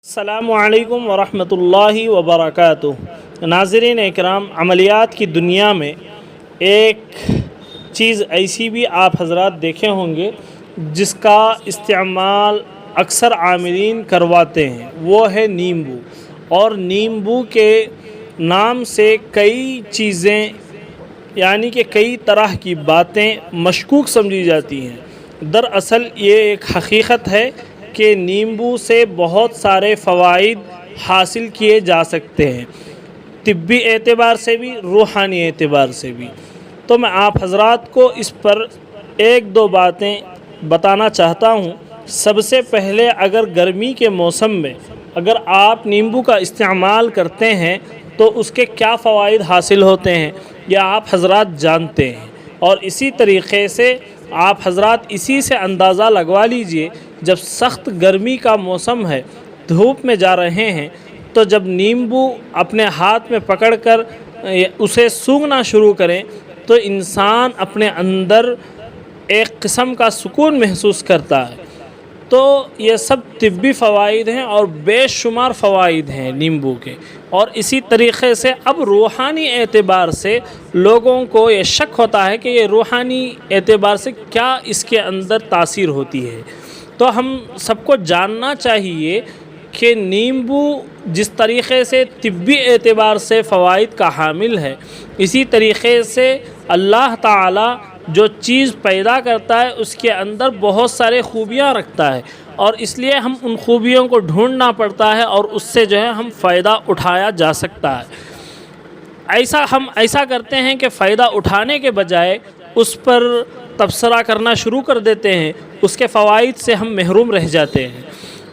السلام علیکم ورحمۃ اللہ وبرکاتہ۔ ناظرین اکرام، عملیات کی دنیا میں ایک چیز ایسی بھی آپ حضرات دیکھے ہوں گے جس کا استعمال اکثر عاملین کرواتے ہیں، وہ ہے نیمبو۔ اور نیمبو کے نام سے کئی چیزیں یعنی کہ کئی طرح کی باتیں مشکوک سمجھی جاتی ہیں۔ دراصل یہ ایک حقیقت ہے کہ نیمبو سے بہت سارے فوائد حاصل کیے جا سکتے ہیں، طبی اعتبار سے بھی، روحانی اعتبار سے بھی۔ تو میں آپ حضرات کو اس پر ایک دو باتیں بتانا چاہتا ہوں۔ سب سے پہلے، اگر گرمی کے موسم میں اگر آپ نیمبو کا استعمال کرتے ہیں تو اس کے کیا فوائد حاصل ہوتے ہیں یا آپ حضرات جانتے ہیں، اور اسی طریقے سے آپ حضرات اسی سے اندازہ لگوا لیجئے، جب سخت گرمی کا موسم ہے، دھوپ میں جا رہے ہیں، تو جب نیمبو اپنے ہاتھ میں پکڑ کر اسے سونگھنا شروع کریں تو انسان اپنے اندر ایک قسم کا سکون محسوس کرتا ہے۔ تو یہ سب طبی فوائد ہیں اور بے شمار فوائد ہیں نیمبو کے۔ اور اسی طریقے سے اب روحانی اعتبار سے لوگوں کو یہ شک ہوتا ہے کہ یہ روحانی اعتبار سے کیا اس کے اندر تاثیر ہوتی ہے۔ تو ہم سب کو جاننا چاہیے کہ نیمبو جس طریقے سے طبی اعتبار سے فوائد کا حامل ہے، اسی طریقے سے اللہ تعالی جو چیز پیدا کرتا ہے اس کے اندر بہت سارے خوبیاں رکھتا ہے، اور اس لیے ہم ان خوبیوں کو ڈھونڈنا پڑتا ہے اور اس سے جو ہے ہم فائدہ اٹھایا جا سکتا ہے۔ ہم ایسا کرتے ہیں کہ فائدہ اٹھانے کے بجائے اس پر تبصرہ کرنا شروع کر دیتے ہیں، اس کے فوائد سے ہم محروم رہ جاتے ہیں۔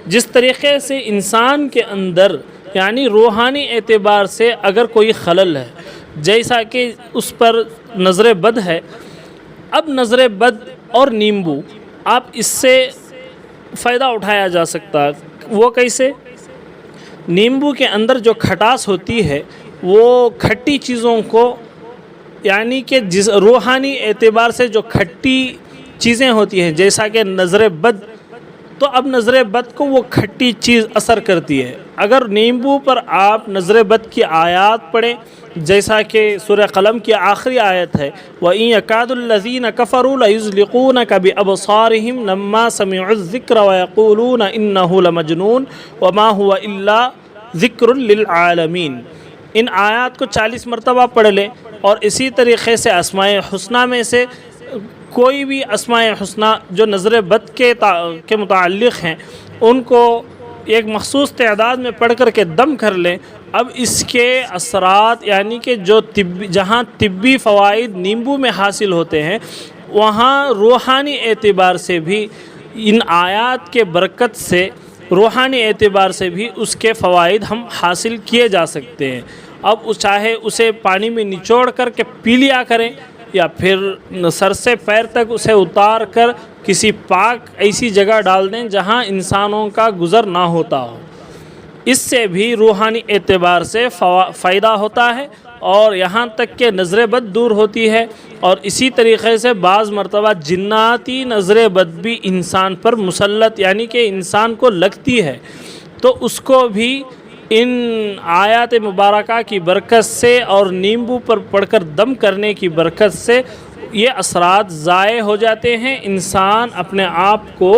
جس طریقے سے انسان کے اندر یعنی روحانی اعتبار سے اگر کوئی خلل ہے، جیسا کہ اس پر نظر بد ہے، اب نظر بد اور نیمبو آپ اس سے فائدہ اٹھایا جا سکتا ہے۔ وہ کیسے؟ نیمبو کے اندر جو کھٹاس ہوتی ہے وہ کھٹی چیزوں کو یعنی کہ روحانی اعتبار سے جو کھٹی چیزیں ہوتی ہیں، جیسا کہ نظر بد، تو اب نظر بد کو وہ کھٹی چیز اثر کرتی ہے۔ اگر نیمبو پر آپ نظر بد کی آیات پڑھیں، جیسا کہ سورہ قلم کی آخری آیت ہے، وَإِن يَكَادُ الَّذِينَ كَفَرُوا لَيُزْلِقُونَكَ بِأَبْصَارِهِمْ لَمَّا سَمِعُوا الذِّكْرَ وَيَقُولُونَ إِنَّهُ لَمَجْنُونٌ وَمَا هُوَ إِلَّا ذِكْرٌ لِّلْعَالَمِينَ۔ ان آیات کو 40 مرتبہ پڑھ لیں، اور اسی طریقے سے اسماء حسنہ میں سے کوئی بھی اسماء حسنہ جو نظر بد کے متعلق ہیں ان کو ایک مخصوص تعداد میں پڑھ کر کے دم کر لیں۔ اب اس کے اثرات یعنی کہ جو جہاں طبی فوائد نیمبو میں حاصل ہوتے ہیں، وہاں روحانی اعتبار سے بھی ان آیات کے برکت سے روحانی اعتبار سے بھی اس کے فوائد ہم حاصل کیے جا سکتے ہیں۔ اب چاہے اسے پانی میں نچوڑ کر کے پی لیا کریں، یا پھر سر سے پیر تک اسے اتار کر کسی پاک ایسی جگہ ڈال دیں جہاں انسانوں کا گزر نہ ہوتا ہو۔ اس سے بھی روحانی اعتبار سے فائدہ ہوتا ہے، اور یہاں تک کہ نظر بد دور ہوتی ہے، اور اسی طریقے سے بعض مرتبہ جناتی نظر بد بھی انسان پر مسلط یعنی کہ انسان کو لگتی ہے، تو اس کو بھی ان آیات مبارکہ کی برکت سے اور نیمبو پر پڑھ کر دم کرنے کی برکت سے یہ اثرات ضائع ہو جاتے ہیں، انسان اپنے آپ کو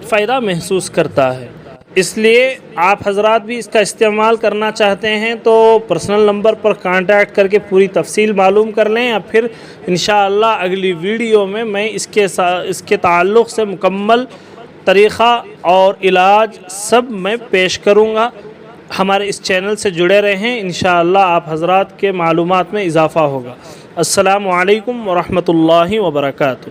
فائدہ محسوس کرتا ہے۔ اس لیے آپ حضرات بھی اس کا استعمال کرنا چاہتے ہیں تو پرسنل نمبر پر کانٹیکٹ کر کے پوری تفصیل معلوم کر لیں، یا پھر انشاءاللہ اگلی ویڈیو میں اس کے تعلق سے مکمل طریقہ اور علاج سب میں پیش کروں گا۔ ہمارے اس چینل سے جڑے رہیں، انشاءاللہ آپ حضرات کے معلومات میں اضافہ ہوگا۔ السلام علیکم ورحمۃ اللہ وبرکاتہ۔